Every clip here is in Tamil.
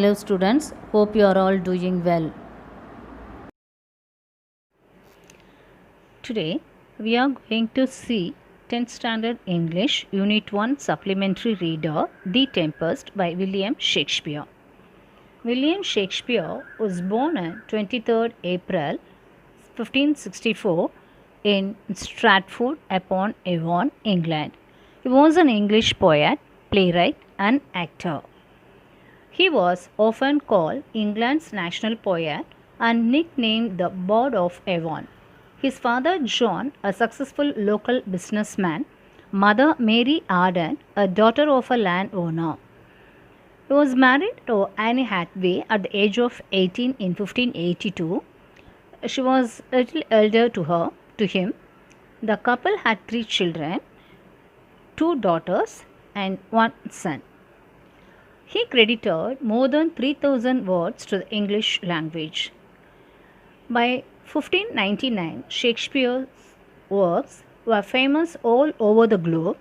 Hello students, hope you are all doing well. Today we are going to see 10th Standard English Unit 1 Supplementary Reader The Tempest by William Shakespeare. William Shakespeare was born on 23rd April 1564 in Stratford-upon-Avon, England. He was an English poet, playwright and actor. He was often called England's national poet and nicknamed the Bard of Avon. His father John, a successful local businessman, mother Mary Arden, a daughter of a landowner. He was married to Anne Hathaway at the age of 18 in 1582. She was a little elder to him. The couple had 3 children, 2 daughters and 1 son. He credited more than 3,000 words to the English language. By 1599, Shakespeare's works were famous all over the globe,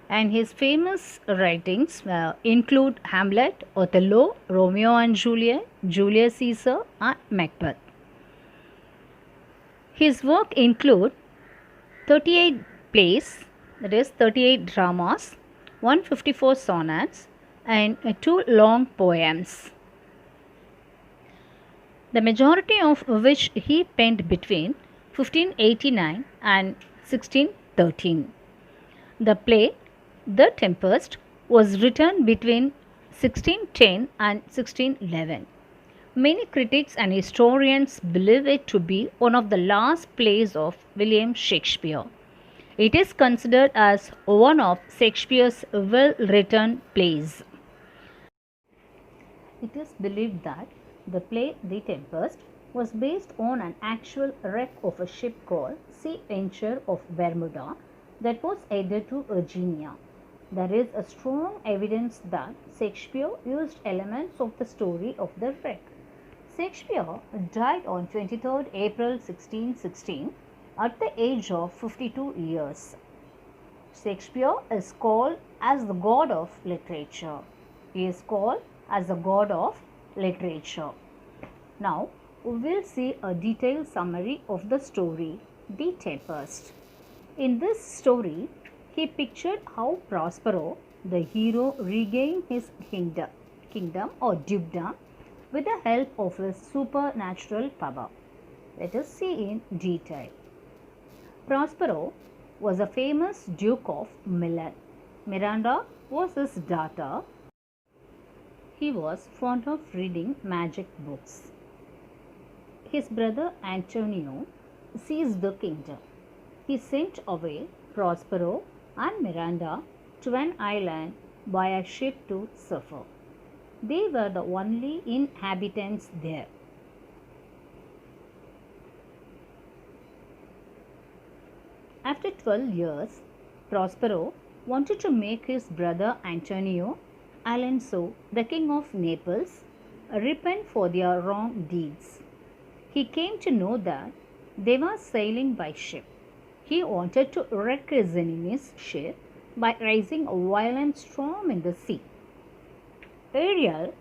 and his famous writings include Hamlet, Othello, Romeo and Juliet, Julius Caesar, and Macbeth. His work include 38 plays, that is 38 dramas, 154 sonnets, and 2 long poems, the majority of which he penned between 1589 and 1613. The play The Tempest was written between 1610 and 1611. Many critics and historians believe it to be one of the last plays of William Shakespeare. It is considered as one of Shakespeare's well-written plays. It is believed that the play The Tempest was based on an actual wreck of a ship called Sea Venture of Bermuda that was headed to Virginia. There is a strong evidence that Shakespeare used elements of the story of the wreck. Shakespeare died on 23rd April 1616 at the age of 52 years. Shakespeare is called as the god of literature. He is called as the god of literature. Now we will see a detailed summary of the story, The Tempest. In this story, he pictured how Prospero, the hero, regained his kingdom or dukedom with the help of his supernatural power. Let us see in detail. Prospero was a famous Duke of Milan. Miranda was his daughter. He was fond of reading magic books. His brother Antonio seized the kingdom. He sent away Prospero and Miranda to an island by a ship to suffer. They were the only inhabitants there. After 12 years, Prospero wanted to make his brother Antonio Alonso, the king of Naples, repent for their wrong deeds. He came to know that they were sailing by ship. He wanted to wreck his enemy's ship by raising a violent storm in the sea. Ariel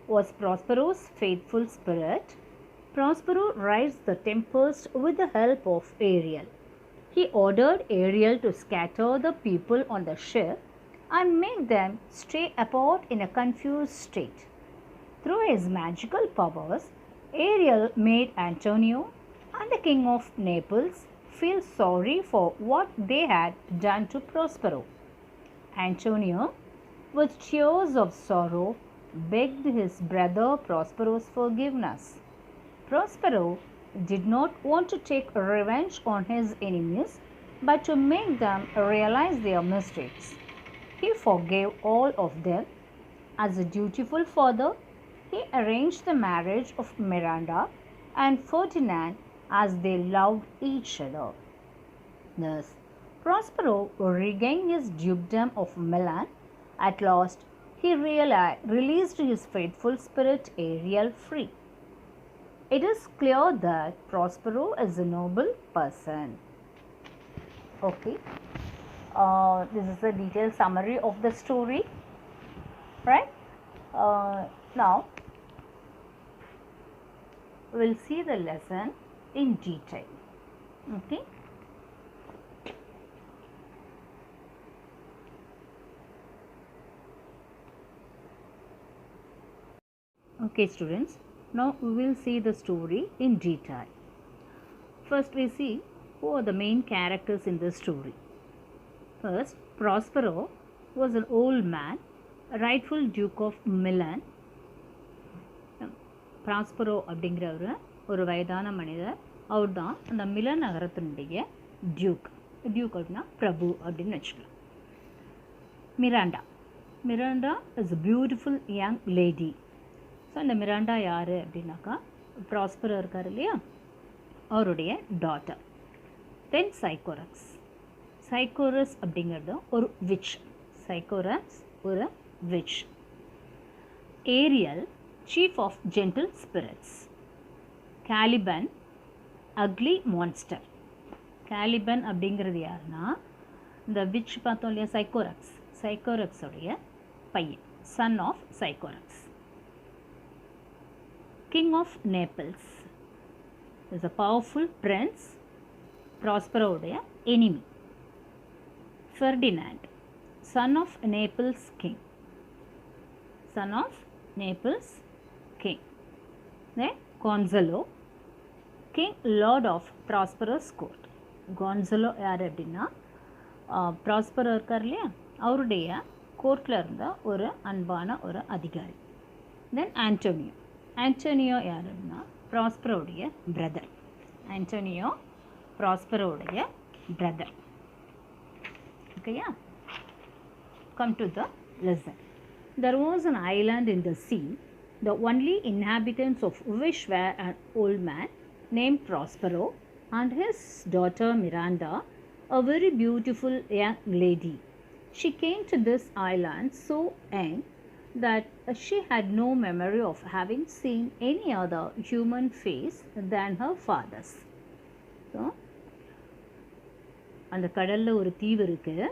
was Prospero's faithful spirit. Prospero raised the tempest with the help of Ariel. He ordered Ariel to scatter the people on the ship and make them stay apart in a confused state. Through his magical powers, Ariel made Antonio and the king of Naples feel sorry for what they had done to Prospero. Antonio, with tears of sorrow, begged his brother Prospero's forgiveness. Prospero did not want to take revenge on his enemies, but to make them realize their mistakes. He forgave all of them. As a dutiful father, he arranged the marriage of Miranda and Ferdinand as they loved each other. Thus, Prospero regained his dukedom of Milan. At last, he released his faithful spirit Ariel free. It is clear that Prospero is a noble person. Okay. This is a detailed summary of the story, right? Now, we will see the lesson in detail. Okay. Okay, students. Now we will see the story in detail. First, we see who are the main characters in the story. First, Prospero was an old man, a rightful Duke of Milan. Prospero அப்படிங்கிறவர் ஒரு வயதான மனிதர். அவர் தான் அந்த மிலன் நகரத்தினுடைய டியூக். டியூக் அப்படின்னா பிரபு அப்படின்னு வச்சுக்கலாம். Miranda is a beautiful young lady. So இந்த மிராண்டா யார் அப்படின்னாக்கா ப்ராஸ்பரோ இருக்கார் இல்லையா, அவருடைய டாட்டர். தென் சைக்கோரஸ் அப்படிங்கிறது ஒரு விச். சைக்கோரஸ் ஒரு witch. Ariel chief of gentle spirits. Caliban ugly monster. Caliban அப்படிங்கிறது யாருன்னா இந்த விச் பார்த்தோம் இல்லையா, சைக்கோரக்ஸ் உடைய பையன், son of Sycorax. King of Naples is a powerful prince, Prospero உடைய enemy. Ferdinand, son of Naples king. King. Then Gonzalo, king lord of Prospero's court. Gonzalo யார் அப்படின்னா ப்ராஸ்பரோ இருக்கார் இல்லையா, அவருடைய கோர்ட்டில் இருந்த ஒரு அன்பான ஒரு அதிகாரி. தென் ஆண்டோனியோ யார் அப்படின்னா ப்ராஸ்பரோடைய பிரதர். ஓகேயா, come to the lesson. There was an island in the sea. The only inhabitants of which were an old man named Prospero and his daughter Miranda, a very beautiful young lady. She came to this island so young that she had no memory of having seen any other human face than her father's. So, அந்த கடலில் ஒரு தீவு இருக்குது.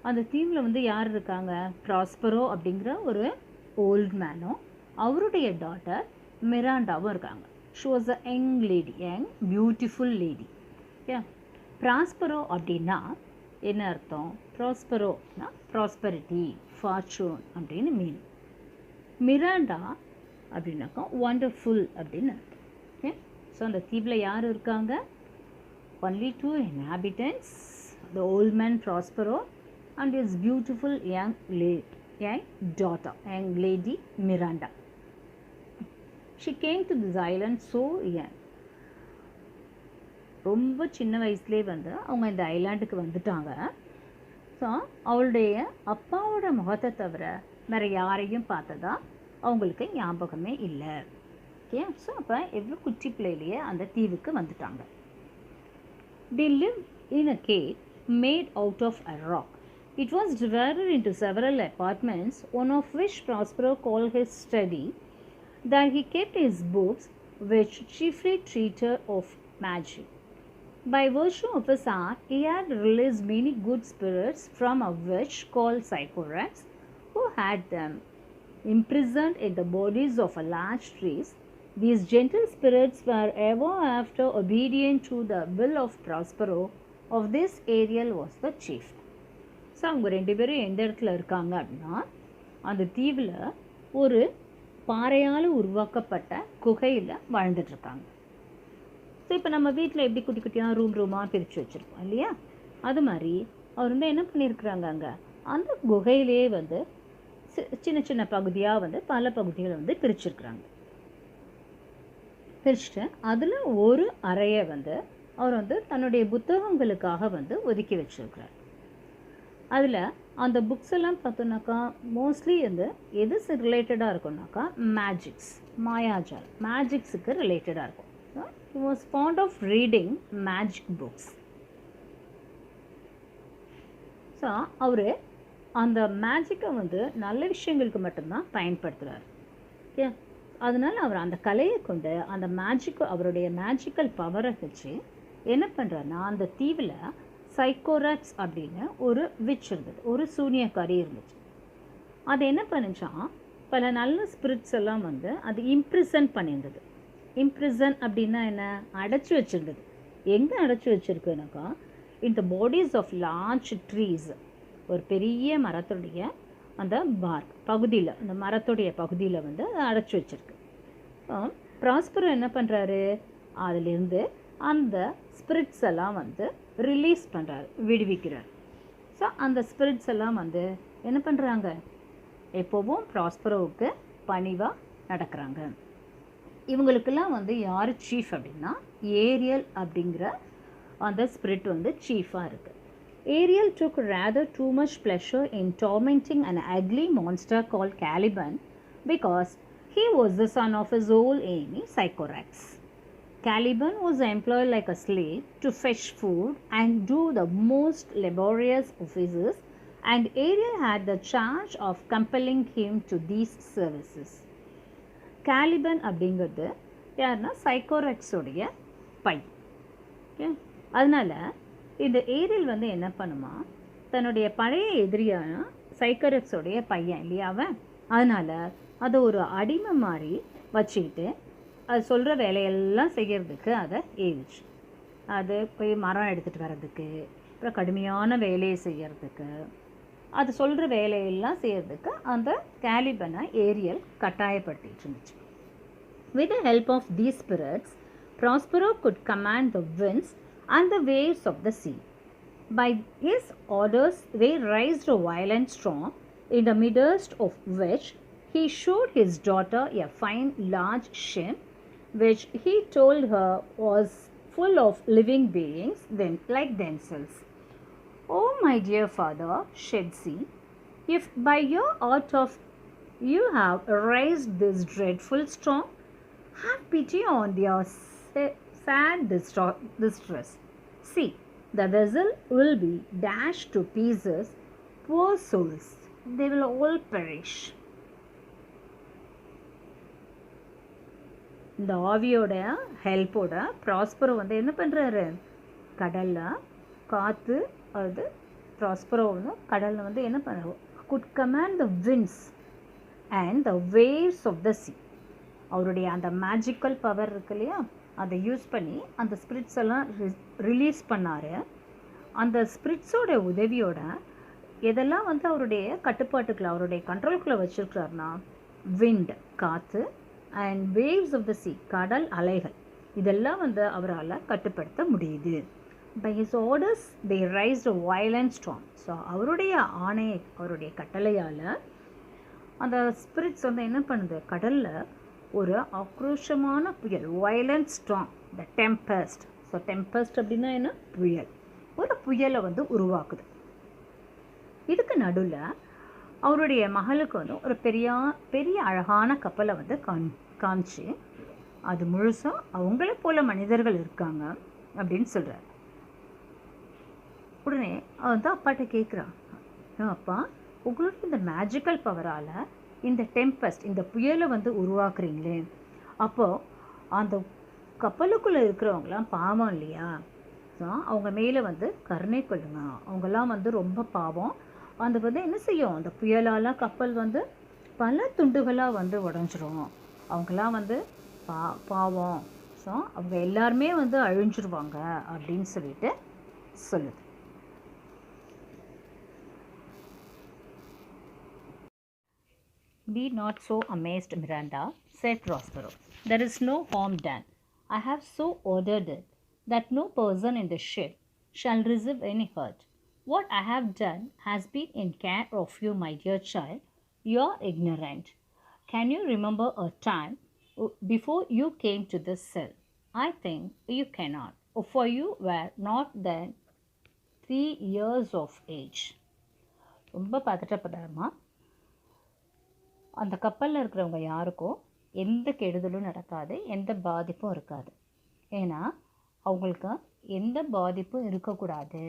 அந்த தீவில் வந்து யார் இருக்காங்க, ப்ராஸ்பரோ அப்படிங்கிற ஒரு ஓல்ட் மேனும் அவருடைய டாட்டர் மிராண்டாவும் இருக்காங்க. She was a young beautiful lady. Okay, Prospero அப்படின்னா என்ன அர்த்தம்? ப்ராஸ்பரோனா ப்ராஸ்பரிட்டி, ஃபார்ச்சூன் அப்படின்னு மீன். மிராண்டா அப்படின்னாக்கா ஒண்டர்ஃபுல் அப்படின்னு அர்த்தம். ஓகே, ஸோ அந்த தீவில் யார் இருக்காங்க? Only 2 inhabitants, the old man Prospero and his beautiful young lady Miranda. She came to this island so young. ரொம்ப சின்ன வயசுலேயே வந்து அவங்க இந்த ஐலாண்டுக்கு வந்துட்டாங்க. ஸோ அவளுடைய அப்பாவோட முகத்தை தவிர வேறு யாரையும் பார்த்ததா அவங்களுக்கு ஞாபகமே இல்லை. ஓகே, ஸோ அப்போ எவ்வளோ குச்சி பிள்ளையிலேயே அந்த தீவுக்கு வந்துட்டாங்க. They lived in a cave made out of a rock. It was divided into several apartments, one of which Prospero called his study. There he kept his books, which chiefly treated of magic. By virtue of his art, he had released many good spirits from a witch called Sycorax, who had them imprisoned in the bodies of large trees. These gentle spirits were ever after obedient to the will of Prospero. Of this, Ariel was the chief. So அவங்க 2 பேரும் எந்த இடத்துல இருக்காங்க அப்படின்னா அந்த தீவில் ஒரு பாறையால் உருவாக்கப்பட்ட குகையில் வாழ்ந்துட்டுருக்காங்க. ஸோ இப்போ நம்ம வீட்டில் எப்படி குட்டி குட்டியாக ரூமாக பிரித்து வச்சுருப்போம் இல்லையா, அது மாதிரி அவர் வந்து என்ன பண்ணியிருக்கிறாங்க, அங்கே அந்த குகையிலே வந்து சின்ன சின்ன பகுதியாக வந்து பல பகுதிகளை வந்து பிரிச்சுட்டு அதில் ஒரு அறையை வந்து அவர் வந்து தன்னுடைய புத்தகங்களுக்காக வந்து ஒதுக்கி வச்சுருக்கிறார். அதில் அந்த புக்ஸ் எல்லாம் பார்த்தோன்னாக்கா மோஸ்ட்லி வந்து எது ரிலேட்டடாக இருக்கும்னாக்கா மேஜிக்ஸுக்கு ரிலேட்டடாக இருக்கும். So he was fond of reading magic books. So அவர் அந்த மேஜிக்கை வந்து நல்ல விஷயங்களுக்கு மட்டும்தான் பயன்படுத்துகிறார். ஓகே, அதனால் அவர் அந்த கலையை கொண்டு அந்த அவருடைய மேஜிக்கல் பவரை வச்சு என்ன பண்ணுறாருன்னா அந்த தீவில் சைக்கோராக்ஸ் அப்படின்னு ஒரு விச் இருந்தது, ஒரு சூனியக்காரி இருந்துச்சு. அது என்ன பண்ணுச்சான், பல நல்ல ஸ்பிரிட்ஸ் எல்லாம் வந்து அது இம்ப்ரிசன் பண்ணியிருந்தது. இம்ப்ரிசன் அப்படின்னா என்ன? அடைச்சி வச்சுருந்தது. எங்கே அடைச்சி வச்சுருக்குனாக்கா, இந்த பாடிஸ் ஆஃப் லார்ஜ் ட்ரீஸ், ஒரு பெரிய மரத்துடைய அந்த பார்க் பகுதியில், அந்த மரத்துடைய பகுதியில் வந்து அதை அடைச்சி வச்சுருக்கு. ப்ராஸ்பரோ என்ன பண்ணுறாரு, அதிலிருந்து அந்த ஸ்பிரிட்ஸ் எல்லாம் வந்து ரிலீஸ் பண்ணுறாரு, விடுவிக்கிறார். ஸோ அந்த ஸ்பிரிட்ஸ் எல்லாம் வந்து என்ன பண்ணுறாங்க, எப்போவும் ப்ராஸ்பரோவுக்கு பணிவாக நடக்கிறாங்க. இவங்களுக்கெல்லாம் வந்து யார் சீஃப் அப்படின்னா, ஏரியல் அப்படிங்கிற அந்த ஸ்பிரிட் வந்து சீஃபாக இருக்குது. Ariel took rather too much pleasure in tormenting an ugly monster called Caliban because he was the son of his old enemy Sycorax. Caliban was employed like a slave to fetch food and do the most laborious offices, and Ariel had the charge of compelling him to these services. Caliban அப்படிங்கிறது யாருன்னா சைக்கோரெக்ஸோடைய பை. ஓகே, அதனால் இந்த ஏரியல் வந்து என்ன பண்ணுமா, தன்னுடைய பழைய எதிரியான சைக்கோரெக்ஸோடைய பையன் இல்லையா அவன், அதனால் அதை ஒரு அடிமை மாதிரி வச்சுக்கிட்டு அது சொல்கிற வேலையெல்லாம் செய்கிறதுக்கு அதை ஏவிச்சு. அது போய் மரம் எடுத்துகிட்டு வர்றதுக்கு, அப்புறம் கடுமையான வேலையை செய்கிறதுக்கு, அது சொல்கிற வேலையெல்லாம் செய்கிறதுக்கு அந்த கேலிபனை ஏரியல் கட்டாயப்படுத்திட்டு இருந்துச்சு. With the help of these spirits, Prospero could command the winds and the waves of the sea. By his orders, they raised a violent storm, in the midst of which he showed his daughter a fine large ship, which he told her was full of living beings like themselves. "Oh, my dear father," said she, "if by your art of you have raised this dreadful storm, have pity on their sad distress. See, the vessel will be dashed to pieces. Poor souls, they will all perish." இந்த ஆவியோட ஹெல்ப்போட ப்ராஸ்பரோ வந்து என்ன பண்ணுறாரு, கடலில் காற்று, அது ப்ராஸ்பரோ வந்து கடலில் வந்து என்ன பண்ணுறாரு, could command the winds and the waves of the sea. அவருடைய அந்த மேஜிக்கல் பவர் இருக்கு இல்லையா, அதை யூஸ் பண்ணி அந்த ஸ்பிரிட்ஸ் எல்லாம் ரிலீஸ் பண்ணார். அந்த ஸ்பிரிட்ஸோட உதவியோட எதெல்லாம் வந்து அவருடைய கட்டுப்பாட்டுக்குள்ள, அவருடைய கண்ட்ரோலுக்குள்ளே வச்சுருக்கிறாருனா, விண்ட் காற்று, and waves of the sea கடல் அலைகள், இதெல்லாம் வந்து அவரால் கட்டுப்படுத்த முடியுது. By his orders they raised a violent storm. So அவருடைய ஆணை, அவருடைய கட்டளையால் அந்த ஸ்பிரிட்ஸ் வந்து என்ன பண்ணுது, கடலில் ஒரு ஆக்ரோஷமான புயல், வயலண்ட் ஸ்டார்ம், த டெம்பஸ்ட். ஸோ டெம்பஸ்ட் அப்படின்னா என்ன, புயல், ஒரு புயலை வந்து உருவாக்குது. இதுக்கு நடுவில் அவருடைய மகளுக்கு வந்து ஒரு பெரிய அழகான கப்பலை வந்து காமிச்சு, அது முழுசாக அவங்கள போல மனிதர்கள் இருக்காங்க அப்படின்னு சொல்கிறார். உடனே அவன் தான் அப்பாட்ட கேட்குறான், அப்பா, உங்களுக்கு இந்த மேஜிக்கல் பவரால் இந்த டெம்பஸ்ட், இந்த புயலை வந்து உருவாக்குறீங்களே, அப்போது அந்த கப்பலுக்குள்ளே இருக்கிறவங்களாம் பாவம் இல்லையா, ஸோ அவங்க மேலே வந்து கருணை கொள்ளுங்க, அவங்கெல்லாம் வந்து ரொம்ப பாவம். அந்த வந்து என்ன செய்யும், அந்த புயலால் கப்பல் வந்து பல துண்டுகளாக வந்து உடஞ்சிரும், அவங்களாம் வந்து பாவம், ஸோ அவங்க எல்லாருமே வந்து அழிஞ்சிருவாங்க அப்படின்னு சொல்லிட்டு சொல்லுது. "Be not so amazed, Miranda," said Prospero. "There is no harm done. I have so ordered it that no person in the ship shall receive any hurt. What I have done has been in care of you, my dear child. You are ignorant. Can you remember a time before you came to this cell? I think you cannot, for you were not then 3 years of age." ரொம்ப பதட்டப்படாமா, அந்த கப்பலில் இருக்கிறவங்க யாருக்கும் எந்த கெடுதலும் நடக்காது, எந்த பாதிப்பும் இருக்காது. ஏன்னா அவங்களுக்கு எந்த பாதிப்பும் இருக்கக்கூடாது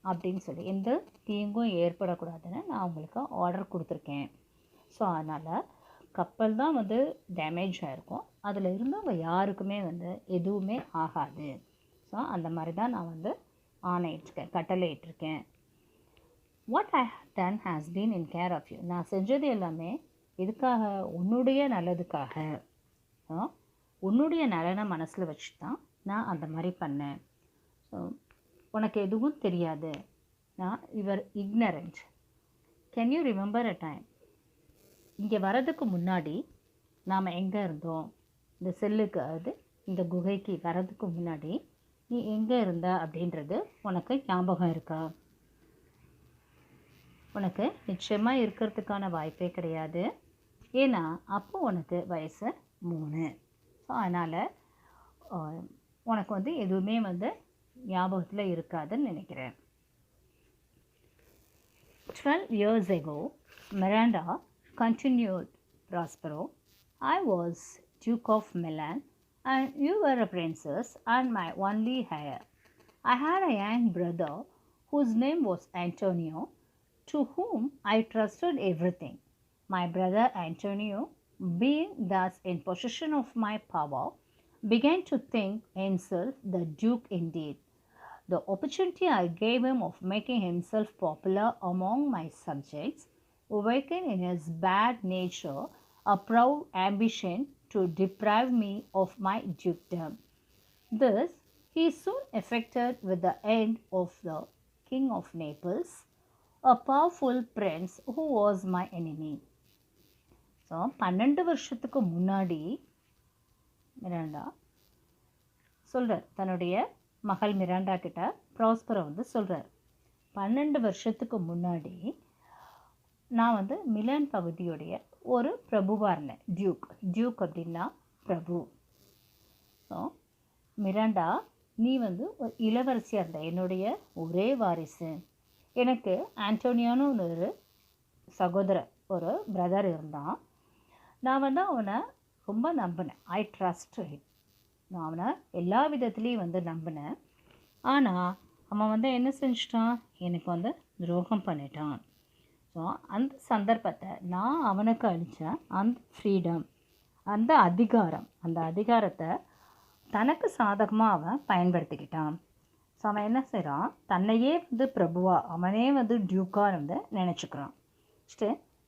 அப்படின்னு சொல்லி, எந்த தீங்கும் ஏற்படக்கூடாதுன்னு நான் அவங்களுக்கு ஆர்டர் கொடுத்துருக்கேன். ஸோ அதனால் கப்பல் தான் வந்து டேமேஜ் ஆகிருக்கும், அதில் இருந்தவங்க யாருக்குமே வந்து எதுவுமே ஆகாது. ஸோ அந்த மாதிரி தான் நான் வந்து ஆணையிட்டிருக்கேன், கட்டளையிட்டிருக்கேன். "What I have done has been in care of you." நான் செஞ்சது எல்லாமே எதுக்காக? உன்னுடைய நல்லதுக்காக. உன்னுடைய நலனை மனசில் வச்சு தான் நான் அந்த மாதிரி பண்ணேன். ஸோ உனக்கு எதுவும் தெரியாது. நான் your ignorant. Can you remember a time? இங்கே வரதுக்கு முன்னாடி நாம் எங்கே இருந்தோம்? இந்த செல்லுக்கு, அது இந்த குகைக்கு வரதுக்கு முன்னாடி நீ எங்கே இருந்த அப்படின்றது உனக்கு ஞாபகம் இருக்கா? உனக்கு நிச்சயமாக இருக்கிறதுக்கான வாய்ப்பே கிடையாது. ஏன்னா அப்போ உனக்கு வயசு 3. ஸோ அதனால் உனக்கு வந்து எதுவுமே வந்து ஞாபகத்தில் இருக்காதுன்னு நினைக்கிறேன். 12 years ago, Miranda continued Prospero, I was Duke of Milan and you were a princess and my only heir. I had a young brother whose name was Antonio, to whom I trusted everything. My brother Antonio, being thus in possession of my power, began to think himself the Duke indeed. The opportunity I gave him of making himself popular among my subjects awakened in his bad nature a proud ambition to deprive me of my dukedom. This he soon effected with the end of the King of Naples, a powerful prince who was my enemy. So 12 வருஷத்துக்கு முன்னாடி மிராண்டா சொல்கிறார், தன்னுடைய மகள் மிராண்டா கிட்ட ப்ராஸ்பரோ வந்து சொல்கிறார், 12 வருஷத்துக்கு முன்னாடி நான் வந்து மிலான் பகுதியுடைய ஒரு பிரபுவாக இருந்தேன். டியூக் அப்படின்னா பிரபு. ஸோ மிராண்டா, நீ வந்து ஒரு இளவரசியாக இருந்த, என்னுடைய ஒரே வாரிசு. எனக்கு ஆண்டோனியான்னு ஒரு சகோதரர், ஒரு பிரதர் இருந்தான். நான் வந்து அவனை ரொம்ப நம்பினேன். I trust him. நான் அவனை எல்லா விதத்துலேயும் வந்து நம்பினேன். ஆனால் அவன் வந்து என்ன செஞ்சிட்டான்? எனக்கு வந்து துரோகம் பண்ணிட்டான். ஸோ அந்த சந்தர்ப்பத்தை நான் அவனுக்கு அளித்தேன். அந்த ஃப்ரீடம், அந்த அதிகாரத்தை தனக்கு சாதகமாக அவன் பயன்படுத்திக்கிட்டான். ஸோ அவன் என்ன செய்கிறான்? தன்னையே வந்து பிரபுவாக, அவனே வந்து டியூக்காக வந்து நினச்சிக்கிறான்.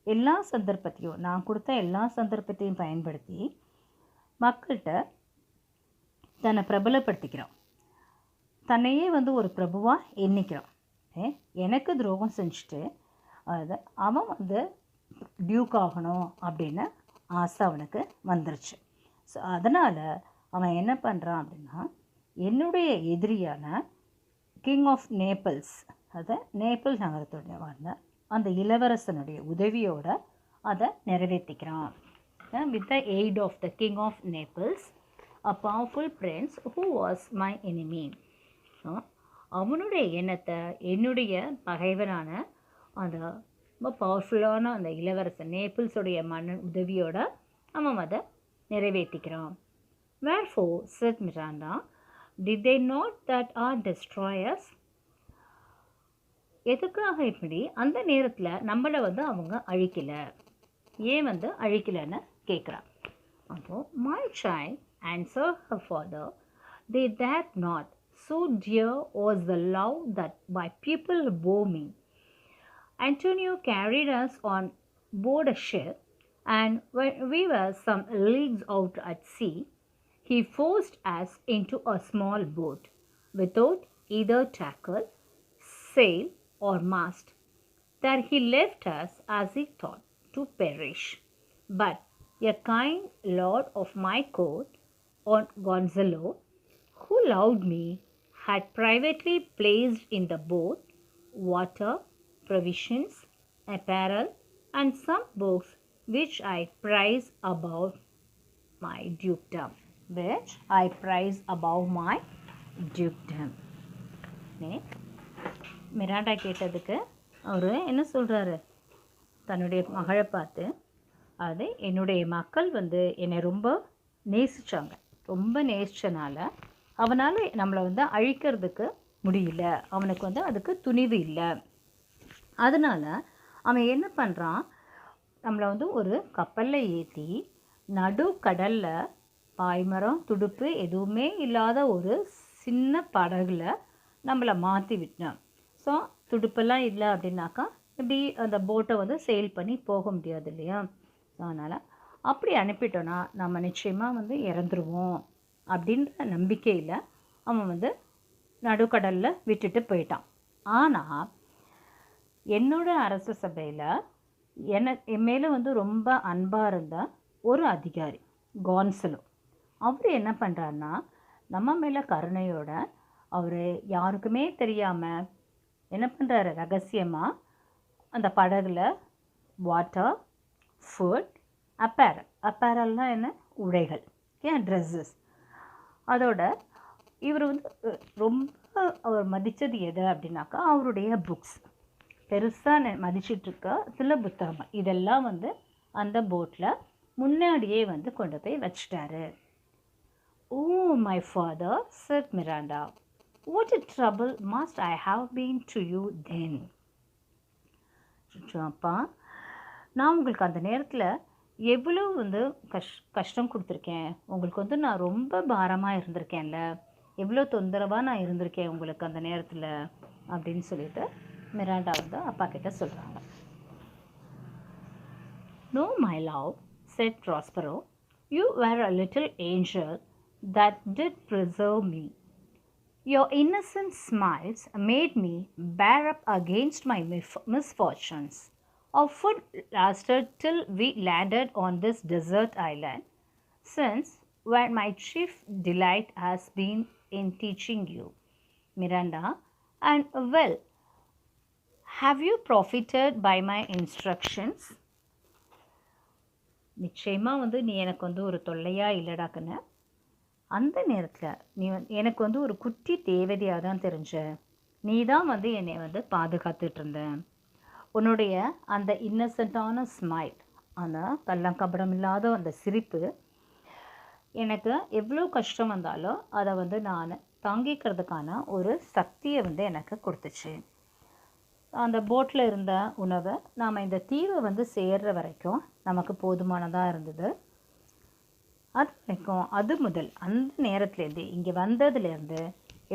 எல்லா சந்தர்ப்பத்தையும், நான் கொடுத்த எல்லா சந்தர்ப்பத்தையும் பயன்படுத்தி மக்கள்கிட்ட தன்னை பிரபலப்படுத்திக்கிறான். தன்னையே வந்து ஒரு பிரபுவாக எண்ணிக்கிறான். எனக்கு துரோகம் செஞ்சுட்டு அவன் வந்து டியூக் ஆகணும் அப்படின்னு ஆசை அவனுக்கு வந்துருச்சு. ஸோ அதனால் அவன் என்ன பண்ணுறான் அப்படின்னா, என்னுடைய எதிரியான கிங் ஆஃப் நேபிள்ஸ், அதை நேபிள் நகரத்துடைய வாழ்ந்த அந்த இளவரசனுடைய உதவியோடு அதை நிறைவேற்றிக்கிறான். With the aid of the king of Naples, a powerful prince who was my enemy. So அவனுடைய எண்ணத்தை என்னுடைய பகைவரான அந்த ரொம்ப பவர்ஃபுல்லான அந்த இளவரசன் நேபிள்ஸுடைய மன்னன் உதவியோடு அவன் அதை நிறைவேற்றிக்கிறான். Wherefore, said Miranda, did they not that are destroyers? எதுக்காக இப்படி அந்த நேரத்தில் நம்மளை வந்து அவங்க அழிக்கலை, ஏன் வந்து அழிக்கலைன்னு கேட்குறான். அப்போ my child answered her father, they dared not, so dear was the love that my people bore me. Antonio carried us on board a ship, and when we were some leagues out at sea, he forced us into a small boat without either tackle, sail, or mast. There he left us, as he thought, to perish. But a kind lord of my court, Gonzalo, who loved me, had privately placed in the boat water, provisions, apparel, and some books which I prize above my dukedom. Miranda கேட்டதுக்கு அவர் என்ன சொல்கிறாரு? தன்னுடைய மகளை பார்த்து, அது என்னுடைய மக்கள் வந்து என்னை ரொம்ப நேசித்தாங்க. ரொம்ப நேசித்தனால அவனால் நம்மளை வந்து அழிக்கிறதுக்கு முடியல, அவனுக்கு வந்து அதுக்கு துணிவு இல்லை. அதனால் அவன் என்ன பண்ணுறான்? நம்மளை வந்து ஒரு கப்பலில் ஏற்றி நடு கடலில் பாய்மரம் துடுப்பு எதுவுமே இல்லாத ஒரு சின்ன படகுல நம்மளை மாற்றி விட்டான். ஸோ துடுப்பெல்லாம் இல்லை அப்படின்னாக்கா இப்படி அந்த போட்டை வந்து செயில் பண்ணி போக முடியாது இல்லையா? அதனால் அப்படி அனுப்பிட்டோன்னா நம்ம நிச்சயமாக வந்து இறந்துருவோம் அப்படின்ற நம்பிக்கையில் அவன் வந்து நடுக்கடலில் விட்டுட்டு போயிட்டான். ஆனால் என்னோட அரச சபையில் என் மேலே வந்து ரொம்ப அன்பாக இருந்த ஒரு அதிகாரி கான்சலோ, அவர் என்ன பண்ணுறாருன்னா நம்ம மேலே கருணையோட அவர் யாருக்குமே தெரியாமல் என்ன பண்ணுறாரு, ரகசியமாக அந்த படகுல வாட்டர், ஃபுட், அப்பேரல்னால் என்ன, உடைகள், ட்ரெஸ்ஸஸ், அதோட இவர் வந்து ரொம்ப அவர் மதித்தது எது அப்படின்னாக்கா அவருடைய புக்ஸ், பெருசாக மதிச்சிட்ருக்க சில புத்தகம், இதெல்லாம் வந்து அந்த போட்டில் முன்னாடியே வந்து கொண்டு போய் வச்சிட்டாரு. Oh my father said Miranda, what a trouble must I have been to you then. அப்பா, நான் உங்களுக்கு அந்த நேரத்தில் எவ்வளோ வந்து கஷ்டம் கொடுத்துருக்கேன், உங்களுக்கு வந்து நான் ரொம்ப பாரமாக இருந்திருக்கேன்ல, எவ்வளோ தொந்தரவாக நான் இருந்திருக்கேன் உங்களுக்கு அந்த நேரத்தில் அப்படின்னு சொல்லிட்டு மிராண்டா வந்து அப்பா கிட்ட சொல்கிறாங்க. No my love, said Prospero, you were a little angel that did preserve me. Your innocent smiles made me bear up against my misfortunes. Our food lasted till we landed on this desert island, since where my chief delight has been in teaching you, Miranda, and well, have you profited by my instructions? நிச்சயமாக வந்து நீ எனக்கு வந்து ஒரு தொல்லையாக இல்லைடாக்குன்னு, அந்த நேரத்தில் நீ எனக்கு வந்து ஒரு குட்டி தேவதையாக தான் தெரிஞ்ச, நீ தான் வந்து என்னை வந்து பாதுகாத்துட்டு இருந்த. உன்னுடைய அந்த இன்னசென்ட்டான ஸ்மைல், அந்த கள்ளங்கபடம் இல்லாத அந்த சிரிப்பு எனக்கு எவ்வளோ கஷ்டம் வந்தாலும் அதை வந்து நான் தாங்கிக்கிறதுக்கான ஒரு சக்தியை வந்து எனக்கு கொடுத்துச்சு. அந்த போட்டில் இருந்த உணவை நாம் இந்த தீவை வந்து சேர்ற வரைக்கும் நமக்கு போதுமானதாக இருந்தது. அது வரைக்கும் அது முதல் அந்த நேரத்துலேருந்து இங்கே வந்ததுலேருந்து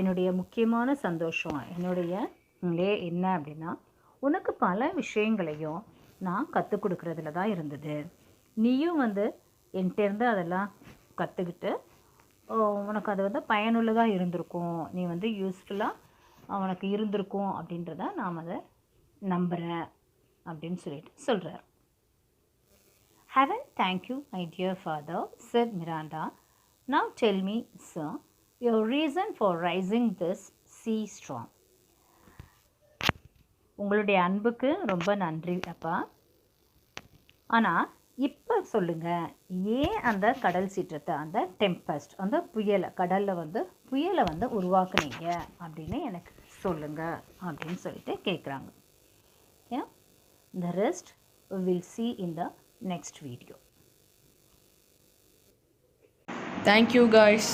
என்னுடைய முக்கியமான சந்தோஷம் என்னுடைய என்ன அப்படின்னா, உனக்கு பல விஷயங்களையும் நான் கற்றுக் கொடுக்குறதுல தான் இருந்தது. நீயும் வந்து என்கிட்டேருந்து அதெல்லாம் கற்றுக்கிட்டு உனக்கு அது வந்து பயனுள்ளதாக இருந்திருக்கும், நீ வந்து யூஸ்ஃபுல்லாக உனக்கு இருந்திருக்கும் அப்படின்றத நான் அதை நம்புகிறேன் அப்படின்னு சொல்லிட்டு சொல்கிறார். Heaven thank you, my dear father, said Miranda. Now tell me, sir, your reason for rising this sea storm. உங்களுடைய அன்புக்கு ரொம்ப நன்றி அப்பா. ஆனால் இப்போ சொல்லுங்கள், ஏன் அந்த கடல் சீற்றத்தை, அந்த டெம்பஸ்ட், அந்த புயலை, கடலில் வந்து புயலை வந்து உருவாக்குனீங்க அப்படின்னு எனக்கு சொல்லுங்கள் அப்படின்னு சொல்லிட்டு கேட்குறாங்க. Yeah? The rest we will see in the next video. Thank you guys.